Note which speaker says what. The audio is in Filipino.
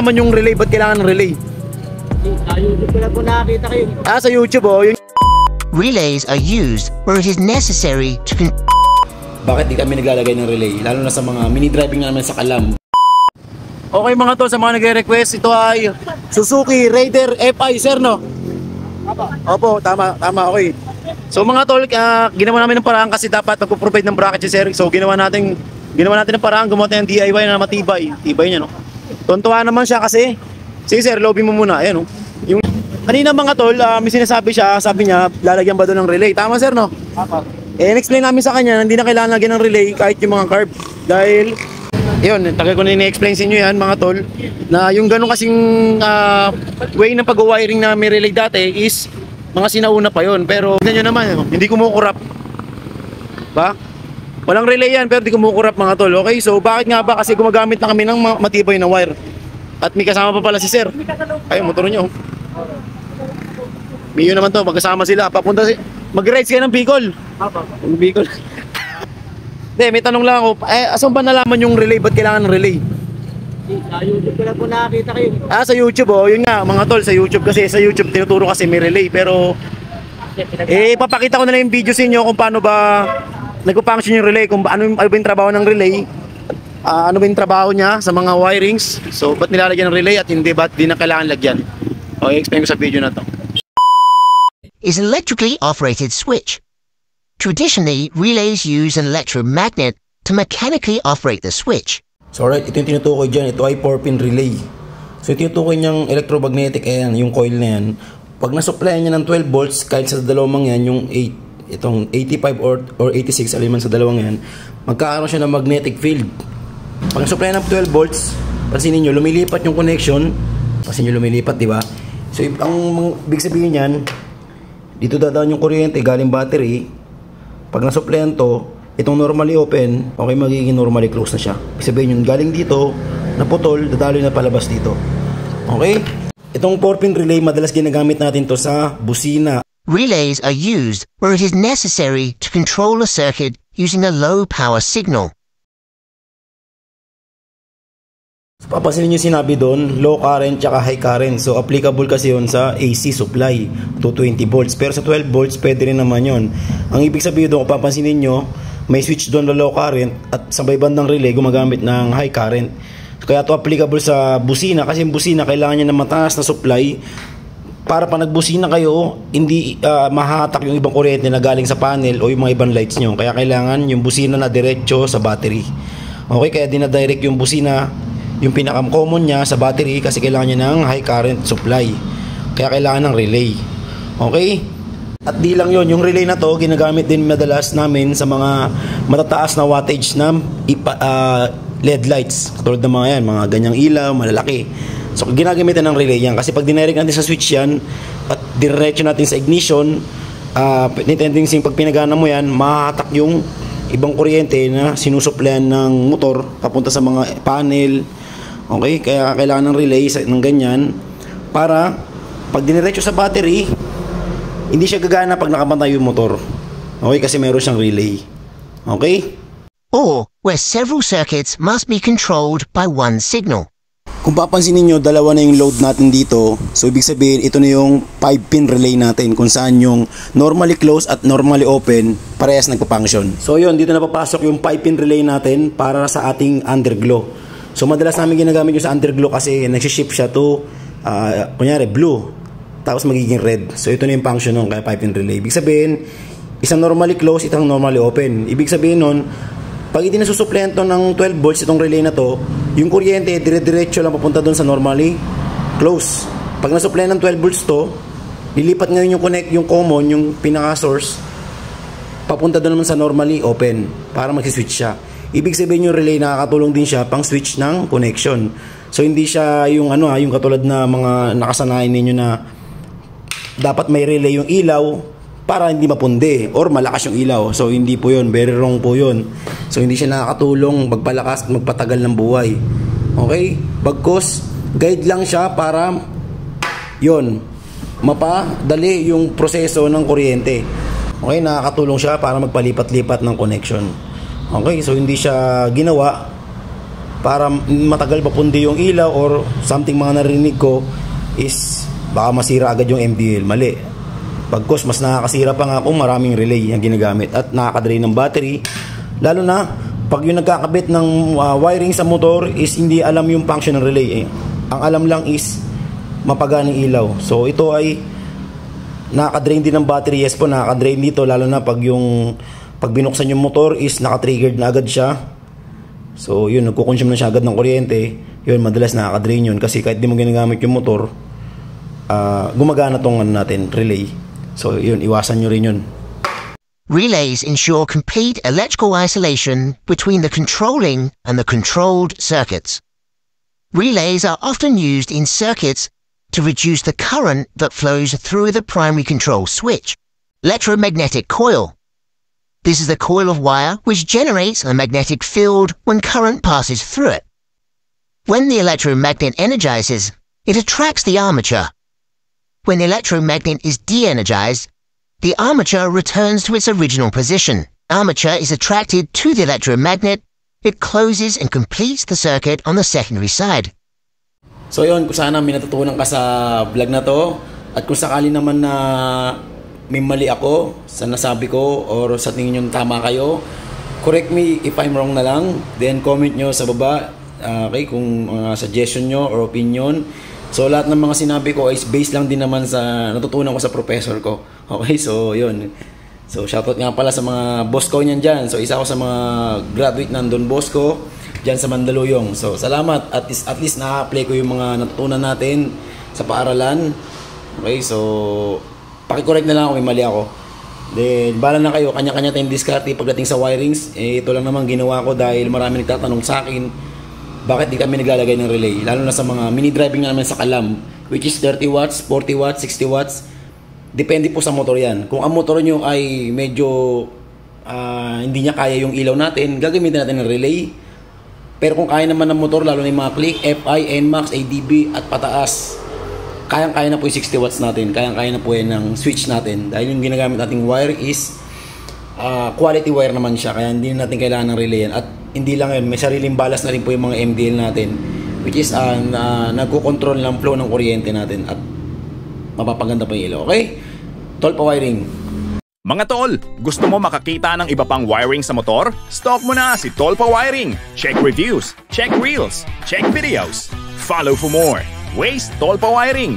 Speaker 1: nalaman yung relay? Ba't kailangan ng relay?
Speaker 2: Sa YouTube ko lang po nakakita kayo.
Speaker 1: Sa YouTube yung...
Speaker 3: Relays are used where it is necessary to
Speaker 1: Bakit di kami naglalagay ng relay? Lalo na sa mga mini driving naman sa Kalam. Okay mga tol, sa mga nagre-request, ito ay Suzuki Raider FI, sir, no? Opo, tama, okay. So mga tol, ginawa namin ng paraan kasi dapat magpo-provide ng bracket si sir. So ginawa natin ng paraan, gumawa tayo ng DIY na matibay. Tibay niya, no? Tuntua naman siya kasi. Sige sir, lobby mo muna. Ayan, no? Yung kanina mga tol, may sinasabi siya, sabi niya, lalagyan ba doon ng relay? Tama sir, no? Explain namin sa kanya, hindi na kailangan lagyan ng relay kahit yung mga carb. Dahil, yun, tagal ko na ini-explain sa inyo yan mga tol, na yung ganun kasing way ng pag-wiring na may relay dati is mga sinauna pa yun. Pero tignan nyo naman, hindi kumukurap. Ba? Walang relay yan pero hindi kumukurap mga tol. Okay, so bakit nga ba? Kasi gumagamit na kami ng matibay na wire. At may kasama pa pala si sir. Ayun, motor nyo. Miyo naman to, magkasama sila. Papunta mag-rides kayo ng Bicol. Bicol. Hindi, may tanong lang ako. Asan ba nalaman yung relay? Ba't kailangan ng relay?
Speaker 2: Sa YouTube ko lang po nakakita kayo.
Speaker 1: Sa YouTube, yun nga mga tol, sa YouTube. Kasi sa YouTube tinuturo kasi may relay. Pero papakita ko na lang yung video sa inyo kung paano ba nagpo-function yung relay, kung ano ba yung trabaho ng relay, ano ba yung trabaho niya sa mga wirings. So ba't nilalagyan ng relay at hindi ba't di na kailangan lagyan? Okay, explain ko sa video na to.
Speaker 3: Is an electrically operated switch. Traditionally, relays use an electromagnet to mechanically operate the switch.
Speaker 1: So alright, ito yung tinutukoy dyan. Ito ay 4-pin relay. So tinutukoy niyang electromagnetic, ayan, yung coil na yan. Pag nasupplyan niya ng 12 volts, kahit sa dalawang yan, yung 8, itong 85 or 86, aliman sa dalawang yan, magkakaroon siya ng magnetic field. Pag nasupplyan ng 12 volts, pansinin nyo, lumilipat yung connection. Pansinin nyo, lumilipat, di ba? So ang big sabihin yan, dito dadaan yung kuryente galing battery. Pag nasupplyan to, itong normally open, okay, magiging normally close na siya. Ibig sabihin yun, galing dito, naputol, dadaloy na palabas dito. Okay? Itong 4-pin relay, madalas ginagamit natin to sa busina.
Speaker 3: Relays are used where it is necessary to control a circuit using a low power signal.
Speaker 1: Papansinin nyo sinabi doon, low current tsaka high current. So applicable kasi yun sa AC supply, 220 volts. Pero sa 12 volts, pwede rin naman yun. Ang ibig sabihin doon, kung papansinin nyo, may switch doon na low current at sa may bandang relay, gumagamit ng high current. Kaya to applicable sa busina, kasi yung busina, kailangan niya ng mataas na supply para pa nagbusina kayo, hindi mahahatak yung ibang kuryente na galing sa panel o yung mga ibang lights nyo. Kaya kailangan yung busina na diretso sa battery. Okay, kaya dinadirect yung busina, yung pinaka-common niya sa battery kasi kailangan niya ng high current supply. Kaya kailangan ng relay. Okay? At di lang yon, yung relay na to ginagamit din madalas namin sa mga matataas na wattage na LED lights. Katulad ng mga yan, mga ganyang ilaw, malalaki. So ginagamitan ng relay yan kasi pag dinirect natin sa switch yan at diretso natin sa ignition, tendency pag pinagana mo yan, mahahatak yung ibang kuryente na sinusuplayan ng motor papunta sa mga panel. Okay, kaya kailangan ng relay ng ganyan para pag diniretso sa battery, hindi siya gagana pag nakapantay yung motor. Okay, kasi meron siyang relay. Okay?
Speaker 3: Or where several circuits must be controlled by one signal.
Speaker 1: Kung papansinin nyo, dalawa na yung load natin dito. So ibig sabihin, ito na yung 5-pin relay natin kung saan yung normally closed at normally open parehas nagpa-function. So yun, dito na papasok yung 5-pin relay natin para sa ating underglow. So madalas namin ginagamit yung sa underglow kasi nagsiship siya to kunyari blue, tapos magiging red. So ito na yung function ng kaya 5-pin relay. Ibig sabihin, isang normally closed, isang normally open. Ibig sabihin nun, pag hindi nasusupplyhan to ng 12 volts itong relay na to, yung kuryente dire-diretso lang papunta doon sa normally close. Pag nasupplyhan ng 12 volts to, lilipat ngayon yung common, yung pinaka-source, papunta doon naman sa normally open para mag-switch siya. Ibig sabihin yung relay nakakatulong din siya pang switch ng connection. So hindi siya yung yung katulad na mga nakasanayan ninyo na dapat may relay yung ilaw para hindi mapundi or malakas yung ilaw. So hindi po yun, very wrong po yun. So hindi siya nakakatulong magpalakas at magpatagal ng buhay. Okay? Bagkus, guide lang siya para yun, mapadali yung proseso ng kuryente. Okay? Nakakatulong siya para magpalipat-lipat ng connection. Okay? So hindi siya ginawa para matagal papundi yung ilaw or something mga narinig ko is baka masira agad yung MDL. Mali. Pagkos mas nakakasira pa nga kung maraming relay ang ginagamit at nakakadrain ng battery, lalo na pag yung nagkakabit ng wiring sa motor is hindi alam yung function ng relay. Ang alam lang is mapaganang ilaw. So ito ay nakaka-drain din ng battery. Yes po, nakaka-drain dito, lalo na pag binuksan yung motor is naka-triggered na agad siya. So yun, nagkukonsume na siya agad ng kuryente. Yun, madalas nakaka-drain yun kasi kahit di mo ginagamit yung motor, gumagana tong natin, relay. So yun, iwasan nyo rin yun.
Speaker 3: Relays ensure complete electrical isolation between the controlling and the controlled circuits. Relays are often used in circuits to reduce the current that flows through the primary control switch, electromagnetic coil. This is the coil of wire which generates a magnetic field when current passes through it. When the electromagnet energizes, it attracts the armature. When the electromagnet is de-energized, the armature returns to its original position. Armature is attracted to the electromagnet. It closes and completes the circuit on the secondary side.
Speaker 1: So yun, kung sana may natutunan ka sa vlog na to, at kung sakali naman na may mali ako sa nasabi ko or sa tingin nyo tama kayo, correct me if I'm wrong na lang, then comment nyo sa baba, okay, kung suggestion nyo or opinion. So lahat ng mga sinabi ko is based lang din naman sa natutunan ko sa professor ko. Okay, so yun. So shoutout nga pala sa mga boss ko niyan dyan. So isa ako sa mga graduate ng Don Bosco dyan sa Mandaluyong. So salamat, at least na-apply ko yung mga natutunan natin sa paaralan. Okay, so paki-correct na lang ako, may mali ako. Then bala na kayo, kanya-kanya tayong diskarte pagdating sa wirings. Ito lang naman ginawa ko dahil marami nagtatanong sa akin bakit di kami naglalagay ng relay, lalo na sa mga mini driving namin sa Kalam, which is 30 watts, 40 watts, 60 watts. Depende po sa motor yan. Kung ang motor nyo ay medyo hindi niya kaya yung ilaw natin, gagamitin natin ng relay. Pero kung kaya naman ng motor, lalo na yung mga click, FI, NMAX, ADB at pataas, kayang-kaya na po yung 60 watts natin, kayang-kaya na po yan ng switch natin. Dahil yung ginagamit nating wire is quality wire naman siya, kaya hindi natin kailangan ng relay yan. At hindi lang yun, may sariling balas na rin po yung mga MDL natin, which is nagko-control ng flow ng kuryente natin at mapapaganda pa yung ilaw. Okay? Tolpa Wiring.
Speaker 4: Mga tol, gusto mo makakita ng iba pang wiring sa motor? Stalk mo na si Tolpa Wiring. Check reviews, check reels, check videos. Follow for more. Waste Tolpa Wiring.